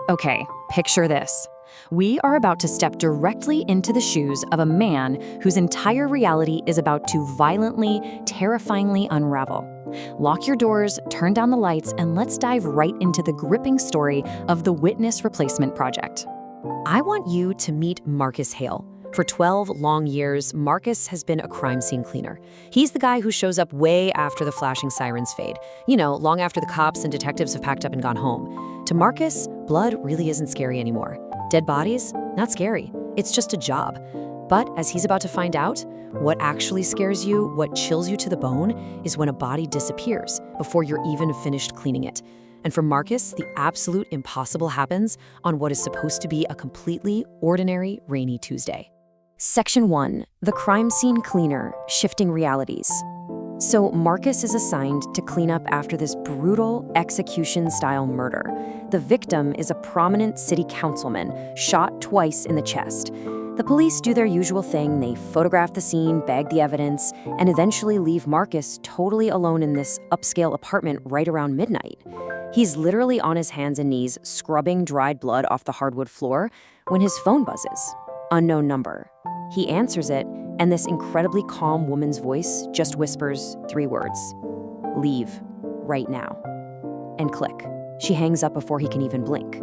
Okay, picture this. We are about to step directly into the shoes of a man whose entire reality is about to violently, terrifyingly unravel. Lock your doors, turn down the lights, and let's dive right into the gripping story of the Witness Replacement Project. I want you to meet Marcus Hale. For 12 long years, Marcus has been a crime scene cleaner. He's the guy who shows up way after the flashing sirens fade. Long after the cops and detectives have packed up and gone home. To Marcus, blood really isn't scary anymore. Dead bodies? Not scary. It's just a job. But as he's about to find out, what actually scares you, what chills you to the bone, is when a body disappears before you're even finished cleaning it. And for Marcus, the absolute impossible happens on what is supposed to be a completely ordinary rainy Tuesday. Section 1. The Crime Scene Cleaner, Shifting Realities. So Marcus is assigned to clean up after this brutal execution-style murder. The victim is a prominent city councilman, shot twice in the chest. The police do their usual thing. They photograph the scene, bag the evidence, and eventually leave Marcus totally alone in this upscale apartment right around midnight. He's literally on his hands and knees, scrubbing dried blood off the hardwood floor, when his phone buzzes. Unknown number. He answers it, and this incredibly calm woman's voice just whispers 3 words. Leave, right now. And click. She hangs up before he can even blink.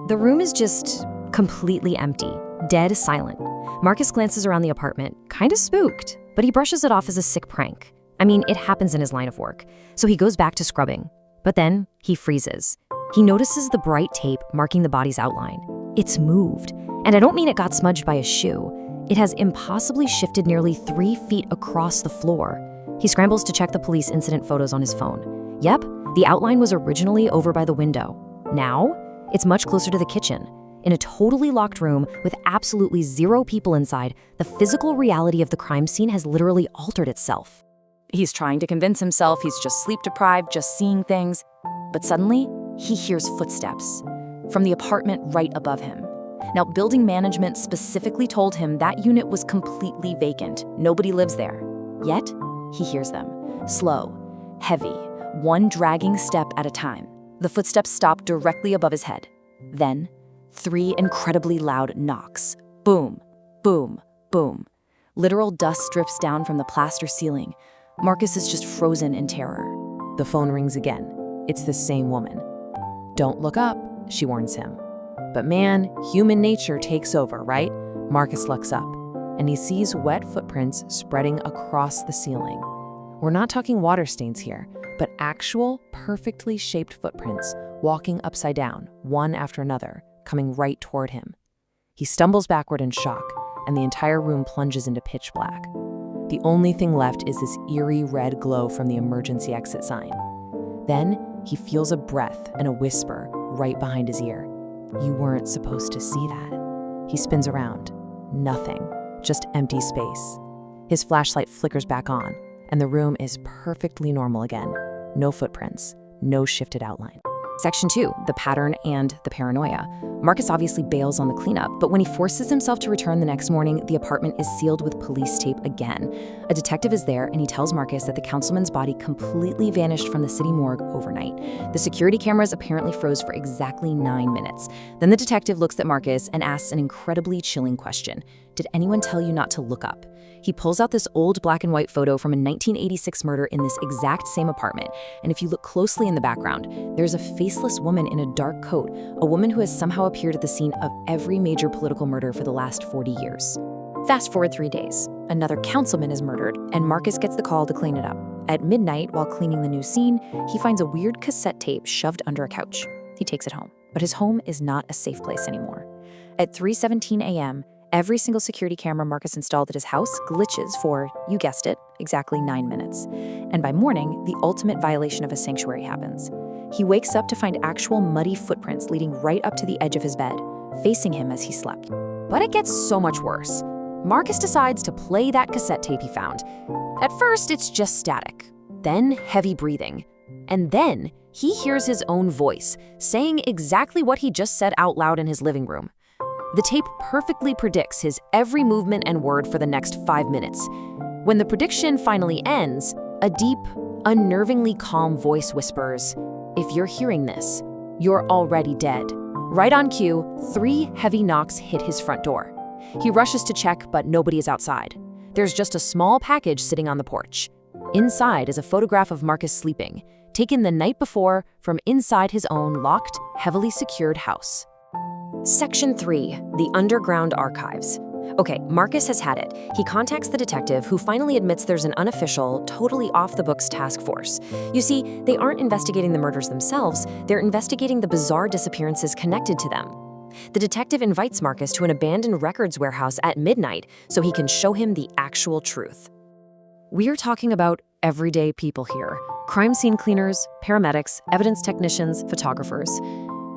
The room is just completely empty, dead silent. Marcus glances around the apartment, kind of spooked, but he brushes it off as a sick prank. I mean, it happens in his line of work. So he goes back to scrubbing. But then he freezes. He notices the bright tape marking the body's outline. It's moved. And I don't mean it got smudged by a shoe. It has impossibly shifted nearly 3 feet across the floor. He scrambles to check the police incident photos on his phone. Yep, the outline was originally over by the window. Now, it's much closer to the kitchen. In a totally locked room with absolutely 0 people inside, the physical reality of the crime scene has literally altered itself. He's trying to convince himself he's just sleep-deprived, just seeing things. But suddenly, he hears footsteps from the apartment right above him. Now, building management specifically told him that unit was completely vacant. Nobody lives there. Yet, he hears them. Slow, heavy, one dragging step at a time. The footsteps stop directly above his head. Then, 3 incredibly loud knocks. Boom, boom, boom. Literal dust drips down from the plaster ceiling. Marcus is just frozen in terror. The phone rings again. It's the same woman. Don't look up, she warns him. But man, human nature takes over, right? Marcus looks up, and he sees wet footprints spreading across the ceiling. We're not talking water stains here, but actual, perfectly shaped footprints walking upside down, one after another, coming right toward him. He stumbles backward in shock, and the entire room plunges into pitch black. The only thing left is this eerie red glow from the emergency exit sign. Then he feels a breath and a whisper right behind his ear. You weren't supposed to see that. He spins around. Nothing. Just empty space. His flashlight flickers back on, and the room is perfectly normal again. No footprints. No shifted outline. Section 2, the pattern and the paranoia. Marcus obviously bails on the cleanup, but when he forces himself to return the next morning, the apartment is sealed with police tape again. A detective is there, and he tells Marcus that the councilman's body completely vanished from the city morgue overnight. The security cameras apparently froze for exactly 9 minutes. Then the detective looks at Marcus and asks an incredibly chilling question. Did anyone tell you not to look up? He pulls out this old black and white photo from a 1986 murder in this exact same apartment, and if you look closely in the background, there's a faceless woman in a dark coat, a woman who has somehow appeared at the scene of every major political murder for the last 40 years. Fast forward 3 days. Another councilman is murdered, and Marcus gets the call to clean it up. At midnight, while cleaning the new scene, he finds a weird cassette tape shoved under a couch. He takes it home, but his home is not a safe place anymore. At 3:17 a.m., every single security camera Marcus installed at his house glitches for, you guessed it, exactly 9 minutes. And by morning, the ultimate violation of a sanctuary happens. He wakes up to find actual muddy footprints leading right up to the edge of his bed, facing him as he slept. But it gets so much worse. Marcus decides to play that cassette tape he found. At first, it's just static, then heavy breathing. And then he hears his own voice saying exactly what he just said out loud in his living room. The tape perfectly predicts his every movement and word for the next 5 minutes. When the prediction finally ends, a deep, unnervingly calm voice whispers, "If you're hearing this, you're already dead. Right on cue, 3 heavy knocks hit his front door. He rushes to check, but nobody is outside. There's just a small package sitting on the porch. Inside is a photograph of Marcus sleeping, taken the night before from inside his own locked, heavily secured house. Section 3, the Underground Archives. Okay, Marcus has had it. He contacts the detective, who finally admits there's an unofficial, totally off-the-books task force. You see, they aren't investigating the murders themselves, they're investigating the bizarre disappearances connected to them. The detective invites Marcus to an abandoned records warehouse at midnight so he can show him the actual truth. We're talking about everyday people here. Crime scene cleaners, paramedics, evidence technicians, photographers.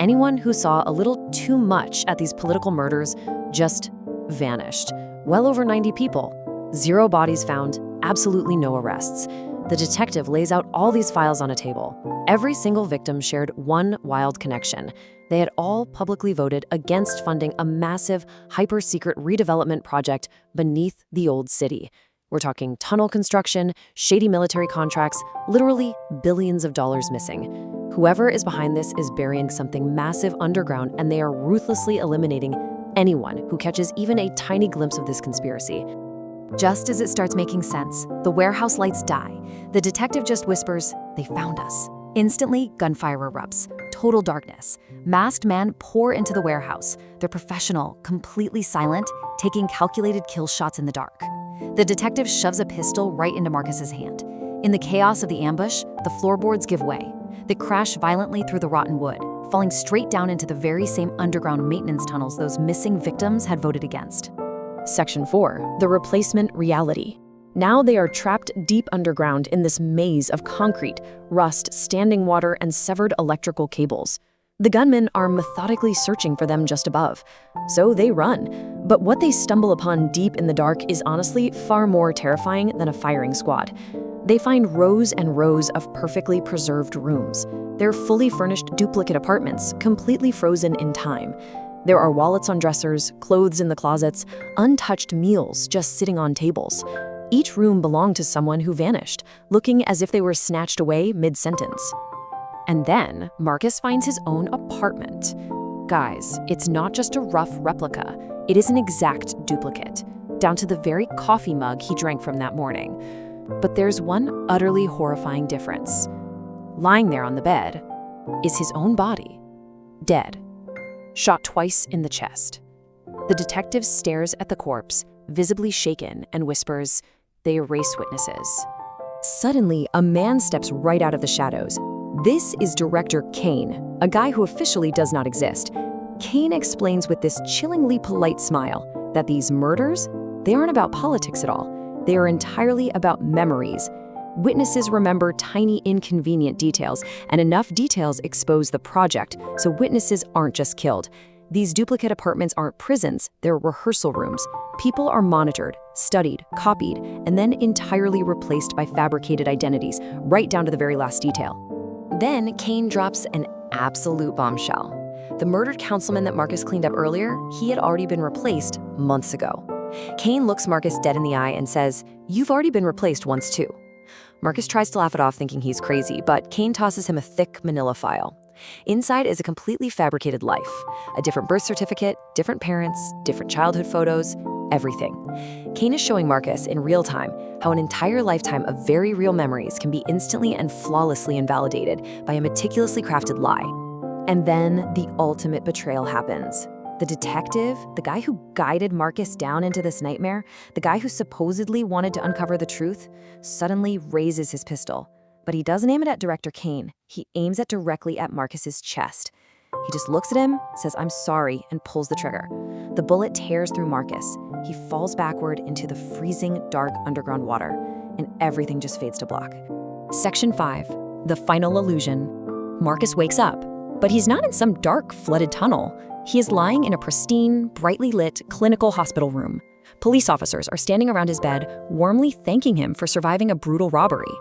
Anyone who saw a little too much at these political murders just vanished. Well over 90 people. 0 bodies found, absolutely no arrests. The detective lays out all these files on a table. Every single victim shared one wild connection. They had all publicly voted against funding a massive, hyper-secret redevelopment project beneath the old city. We're talking tunnel construction, shady military contracts, literally billions of dollars missing. Whoever is behind this is burying something massive underground, and they are ruthlessly eliminating anyone who catches even a tiny glimpse of this conspiracy. Just as it starts making sense, the warehouse lights die. The detective just whispers, "They found us." Instantly, gunfire erupts. Total darkness. Masked men pour into the warehouse. They're professional, completely silent, taking calculated kill shots in the dark. The detective shoves a pistol right into Marcus's hand. In the chaos of the ambush, the floorboards give way. They crash violently through the rotten wood, falling straight down into the very same underground maintenance tunnels those missing victims had voted against. Section 4, the replacement reality. Now they are trapped deep underground in this maze of concrete, rust, standing water, and severed electrical cables. The gunmen are methodically searching for them just above, so they run. But what they stumble upon deep in the dark is honestly far more terrifying than a firing squad. They find rows and rows of perfectly preserved rooms. They're fully furnished duplicate apartments, completely frozen in time. There are wallets on dressers, clothes in the closets, untouched meals just sitting on tables. Each room belonged to someone who vanished, looking as if they were snatched away mid-sentence. And then Marcus finds his own apartment. Guys, it's not just a rough replica. It is an exact duplicate, down to the very coffee mug he drank from that morning. But there's one utterly horrifying difference. Lying there on the bed is his own body, dead, shot twice in the chest. The detective stares at the corpse, visibly shaken, and whispers, "They erase witnesses." Suddenly, a man steps right out of the shadows. This is Director Kane, a guy who officially does not exist. Kane explains with this chillingly polite smile that these murders, they aren't about politics at all. They are entirely about memories. Witnesses remember tiny, inconvenient details, and enough details expose the project, so witnesses aren't just killed. These duplicate apartments aren't prisons, they're rehearsal rooms. People are monitored, studied, copied, and then entirely replaced by fabricated identities, right down to the very last detail. Then Kane drops an absolute bombshell. The murdered councilman that Marcus cleaned up earlier, he had already been replaced months ago. Kane looks Marcus dead in the eye and says, "You've already been replaced once too." Marcus tries to laugh it off, thinking he's crazy, but Kane tosses him a thick manila file. Inside is a completely fabricated life. A different birth certificate, different parents, different childhood photos, everything. Kane is showing Marcus in real time how an entire lifetime of very real memories can be instantly and flawlessly invalidated by a meticulously crafted lie. And then the ultimate betrayal happens. The detective, the guy who guided Marcus down into this nightmare, the guy who supposedly wanted to uncover the truth, suddenly raises his pistol. But he doesn't aim it at Director Kane. He aims it directly at Marcus's chest. He just looks at him, says, "I'm sorry," and pulls the trigger. The bullet tears through Marcus. He falls backward into the freezing, dark underground water, and everything just fades to black. Section 5, the final illusion. Marcus wakes up, but he's not in some dark, flooded tunnel. He is lying in a pristine, brightly lit clinical hospital room. Police officers are standing around his bed, warmly thanking him for surviving a brutal robbery.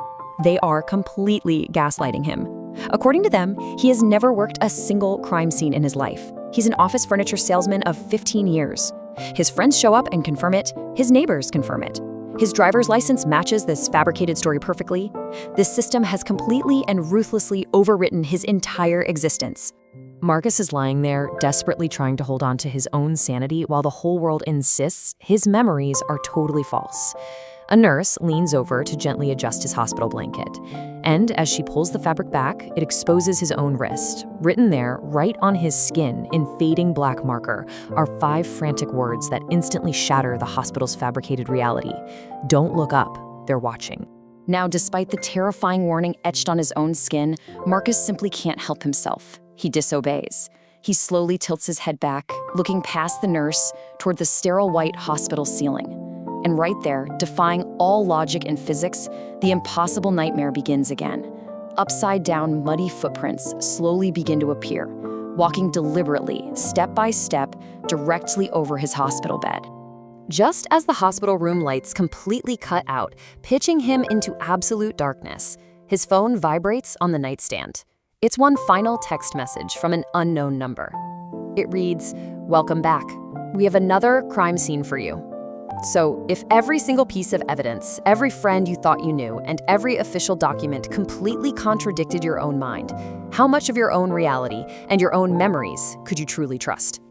They are completely gaslighting him. According to them, he has never worked a single crime scene in his life. He's an office furniture salesman of 15 years. His friends show up and confirm it. His neighbors confirm it. His driver's license matches this fabricated story perfectly. This system has completely and ruthlessly overwritten his entire existence. Marcus is lying there, desperately trying to hold on to his own sanity while the whole world insists his memories are totally false. A nurse leans over to gently adjust his hospital blanket, and as she pulls the fabric back, it exposes his own wrist. Written there, right on his skin in fading black marker, are 5 frantic words that instantly shatter the hospital's fabricated reality. Don't look up, they're watching. Now, despite the terrifying warning etched on his own skin, Marcus simply can't help himself. He disobeys. He slowly tilts his head back, looking past the nurse toward the sterile white hospital ceiling. And right there, defying all logic and physics, the impossible nightmare begins again. Upside-down, muddy footprints slowly begin to appear, walking deliberately, step by step, directly over his hospital bed. Just as the hospital room lights completely cut out, pitching him into absolute darkness, his phone vibrates on the nightstand. It's one final text message from an unknown number. It reads, "Welcome back. We have another crime scene for you." So, if every single piece of evidence, every friend you thought you knew, and every official document completely contradicted your own mind, how much of your own reality and your own memories could you truly trust?